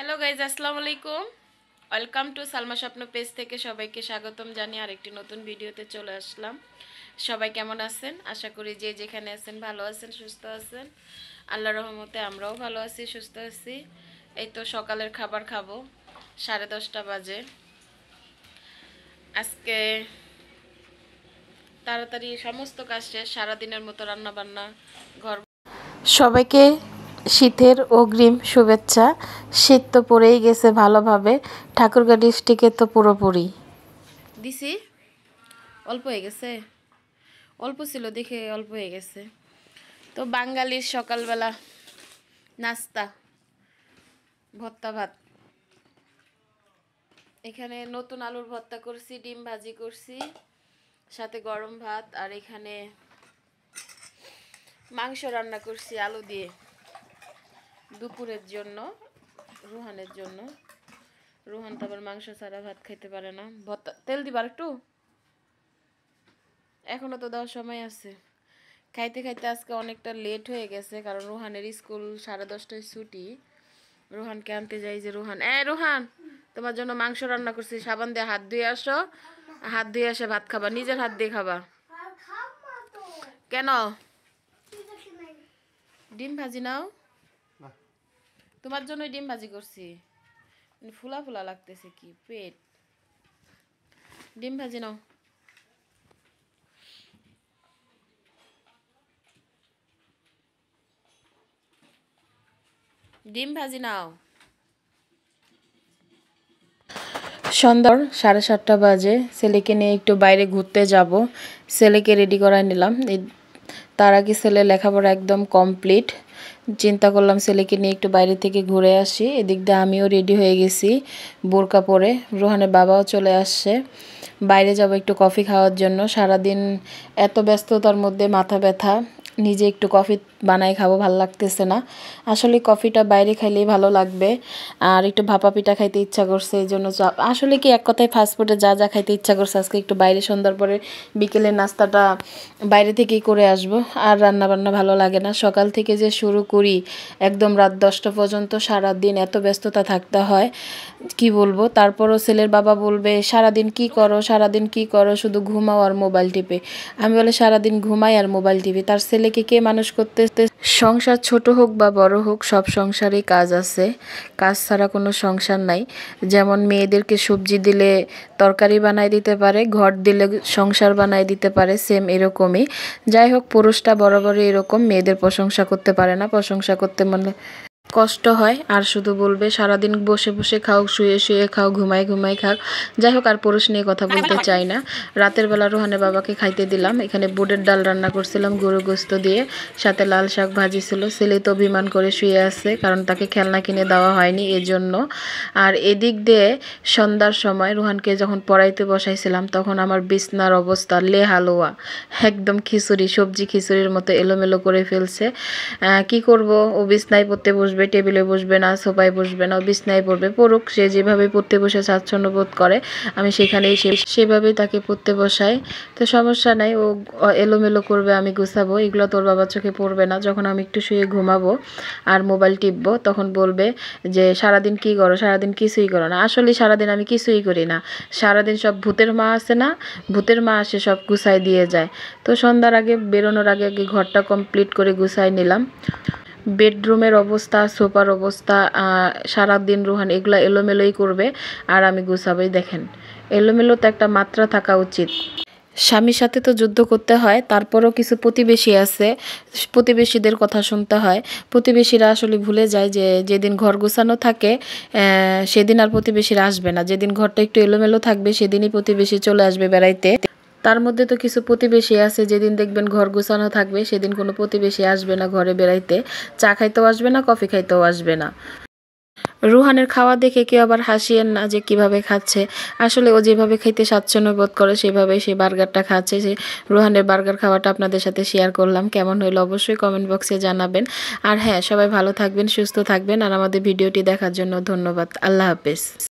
Hello guys, আসসালামু আলাইকুম। Welcome to Salma স্বপ্ন পেজ থেকে সবাইকে স্বাগতম জানিয়ে আরেকটি নতুন ভিডিওতে চলে আসলাম। সবাই কেমন আছেন? আশা করি যে যেখানে আছেন ভালো আছেন, সুস্থ আছেন। আল্লাহর রহমতে আমরাও ভালো আছি, সুস্থ আছি। এই তো সকালের খাবার খাবো, 10:30 বাজে। আজকে তাড়াতাড়ি সমস্ত কাজ শেষ, সারাদিনের মতো রান্না বান্না, ঘর। সবাইকে শীতের অগ্রিম শুভেচ্ছা। শীত তো পড়েই গেছে ভালোভাবে, ঠাকুরগাঁ ডিস্ট্রিক্টে তো পুরোপুরি দিছি। অল্প হয়ে গেছে, অল্প ছিল দেখে অল্প হয়ে গেছে। তো বাঙালির সকালবেলা নাস্তা ভর্তা ভাত। এখানে নতুন আলুর ভর্তা করছি, ডিম ভাজি করছি, সাথে গরম ভাত। আর এখানে মাংস রান্না করছি আলু দিয়ে দুপুরের জন্য, রুহানের জন্য। রুহান তো আবার মাংস ছাড়া ভাত খাইতে পারে না। ভর্তা তেল দিবার একটু, এখনো তো দেওয়ার সময় আছে। খাইতে খাইতে আজকে অনেকটা লেট হয়ে গেছে, কারণ রুহানের স্কুল 10:30টায় ছুটি। রুহানকে আনতে যাই যে রুহান, রুহান তোমার জন্য মাংস রান্না করছি, সাবান দিয়ে হাত ধুয়ে আসো, হাত ধুয়ে এসে ভাত খাবা, নিজের হাত দিয়ে খাবা। কেন? ডিম ভাজি নাও, তোমার জন্যই ডিম ভাজি করছি। ফুলা ফুলা লাগতেছে কি পেট। ডিম ভাজি নাও। ডিম ভাজি নাও। সন্ধ্যার 7:30 বাজে। ছেলেকে নিয়ে একটু বাইরে ঘুরতে যাব, ছেলেকে রেডি করাই নিলাম। তার আগে ছেলে লেখাপড়া একদম কমপ্লিট। চিন্তা করলাম ছেলেকে নিয়ে একটু বাইরে থেকে ঘুরে আসি। এদিক দিয়ে আমিও রেডি হয়ে গেছি বোরকা পরে। রোহানের বাবাও চলে আসছে। বাইরে যাব একটু কফি খাওয়ার জন্য। সারাদিন এত ব্যস্ততার মধ্যে মাথা ব্যথা, নিজে একটু কফি বানাই খাবো, ভালো লাগতেছে না। আসলে কফিটা বাইরে খাইলেই ভালো লাগবে। আর একটু ভাপা পিঠা খাইতে ইচ্ছা করছে, এই জন্য আসলে কি এক কথায় ফাস্টফুডে যা যা খাইতে ইচ্ছা করছে, আজকে একটু বাইরে সন্ধ্যার পরে বিকেলের নাস্তাটা বাইরে থেকেই করে আসবো। আর রান্না বান্না ভালো লাগে না, সকাল থেকে যে শুরু করি একদম রাত 10টা পর্যন্ত, সারাদিন এত ব্যস্ততা থাকতে হয় কি বলবো। তারপরও ছেলের বাবা বলবে সারাদিন কি করো, সারাদিন কি করো, শুধু ঘুমাও আর মোবাইল টিপে। আমি বলে সারাদিন ঘুমাই আর মোবাইল টিপি। তার ছেলেকে কে মানুষ করতে? সংসার ছোট হোক বা বড় হোক, সব সংসারেই কাজ আছে, কাজ ছাড়া কোনো সংসার নাই। যেমন মেয়েদেরকে সবজি দিলে তরকারি বানাই দিতে পারে, ঘর দিলে সংসার বানাই দিতে পারে, সেম এরকমই। যাই হোক, পুরুষটা বরাবরই এরকম, মেয়েদের প্রশংসা করতে পারে না, প্রশংসা করতে মনে কষ্ট হয়। আর শুধু বলবে সারাদিন বসে বসে খাও, শুয়ে শুয়ে খাও, ঘুমাই ঘুমাই খাও। যাই হোক, আর পুরুষ নিয়ে কথা বলতে চাই না। রাতের বেলা রোহানের বাবাকে খাইতে দিলাম। এখানে বুটের ডাল রান্না করছিলাম গরু গোস্ত দিয়ে, সাথে লাল শাক ভাজি ছিল। ছেলে তো অভিমান করে শুয়ে আছে, কারণ তাকে খেলনা কিনে দেওয়া হয়নি এজন্য। আর এদিক দিয়ে সন্ধ্যার সময় রোহানকে যখন পড়াইতে বসাইছিলাম, তখন আমার বিছনার অবস্থা হালুয়া, একদম খিচুড়ি, সবজি খিচুড়ির মতো এলোমেলো করে ফেলছে। কি করব, ও বিছনায় পড়তে বসবে, টেবিলে বসবে না, সোফায় বসবে না, ও বিছনায় পড়বে। পড়ুক, সে যেভাবে পড়তে বসে স্বাচ্ছন্দ্য বোধ করে, আমি সেখানেই সেভাবেই তাকে পড়তে বসাই। তো সমস্যা নাই, ও এলোমেলো করবে, আমি গুছাবো, এগুলো তোর বাবার চোখে পড়বে না। যখন আমি একটু শুয়ে ঘুমাবো আর মোবাইল টিপবো, তখন বলবে যে সারাদিন কি করো, সারাদিন কিছুই করো না। আসলে সারাদিন আমি কিছুই করি না, সারাদিন সব ভূতের মা আছে না, ভূতের মা আসে সব গুছাই দিয়ে যায়। তো সন্ধ্যার আগে, বেরোনোর আগে আগে ঘরটা কমপ্লিট করে গুছাই নিলাম। বেডরুমের অবস্থা, সোফার অবস্থা, সারাদিন রোহান এগুলো এলোমেলোই করবে আর আমি গুছাবই। দেখেন, এলোমেলো তো একটা মাত্রা থাকা উচিত। স্বামীর সাথে তো যুদ্ধ করতে হয়, তারপরও কিছু প্রতিবেশী আছে, প্রতিবেশীদের কথা শুনতে হয়। প্রতিবেশীরা আসলে ভুলে যায় যে যেদিন ঘর গোছানো থাকে সেদিন আর প্রতিবেশীরা আসবে না, যেদিন ঘরটা একটু এলোমেলো থাকবে সেদিনই প্রতিবেশী চলে আসবে বেড়াইতে। তার মধ্যে তো কিছু প্রতিবেশী আছে, যেদিন দেখবেন ঘর গোছানো থাকবে সেদিন কোনো প্রতিবেশী আসবে না ঘরে বেড়াইতে, চা খাইতেও আসবে না, কফি খাইতেও আসবে না। রুহানের খাওয়া দেখে কেউ আবার হাসিয়েন না যে কিভাবে খাচ্ছে। আসলে ও যেভাবে খেতে স্বাচ্ছন্দ্য বোধ করে সেভাবেই সে বার্গারটা খাচ্ছে। সে রুহানের বার্গার খাওয়াটা আপনাদের সাথে শেয়ার করলাম। কেমন হইলো অবশ্যই কমেন্ট বক্সে জানাবেন। আর হ্যাঁ, সবাই ভালো থাকবেন, সুস্থ থাকবেন। আর আমাদের ভিডিওটি দেখার জন্য ধন্যবাদ। আল্লাহ হাফেজ।